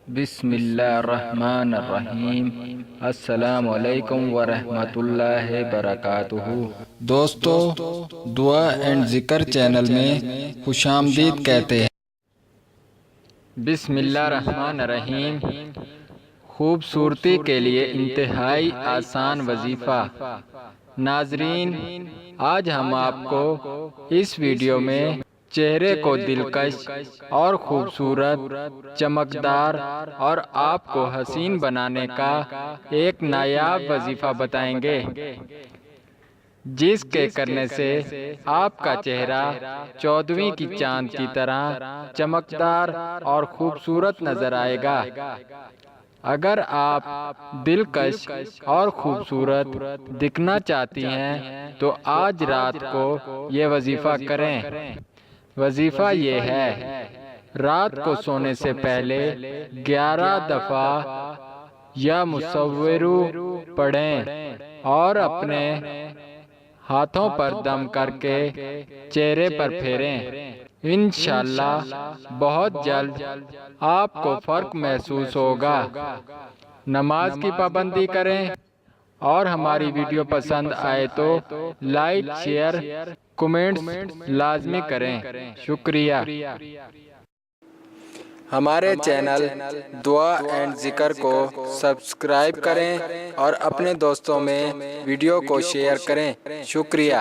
بسم اللہ الرحمن الرحیم۔ السلام علیکم ورحمۃ اللہ وبرکاتہ۔ دوستو، دعا اینڈ ذکر چینل میں خوش آمدید کہتے ہیں۔ بسم اللہ الرحمن الرحیم۔ خوبصورتی کے لیے انتہائی آسان وظیفہ۔ ناظرین، آج ہم آپ کو اس ویڈیو میں چہرے کو دلکش اور خوبصورت، چمکدار اور آپ کو حسین بنانے کا ایک نایاب وظیفہ بتائیں گے، جس کے کرنے سے آپ کا چہرہ 14ویں کی چاند کی طرح چمکدار اور خوبصورت نظر آئے گا۔ اگر آپ دلکش اور خوبصورت دکھنا چاہتی ہیں تو آج رات کو یہ وظیفہ کریں۔ وظیفہ یہ ہے: رات کو سونے سے پہلے 11 دفعہ یا مصورو پڑھیں اور اپنے ہاتھوں پر دم کر کے چہرے پر پھیریں۔ انشاءاللہ بہت جلد آپ کو فرق محسوس ہوگا۔ نماز کی پابندی کریں اور ہماری ویڈیو پسند آئے تو لائک، شیئر، کومنٹس لازمی کریں۔ شکریہ۔ ہمارے چینل دعا اینڈ ذکر کو سبسکرائب کریں اور اپنے دوستوں میں ویڈیو کو شیئر کریں۔ شکریہ۔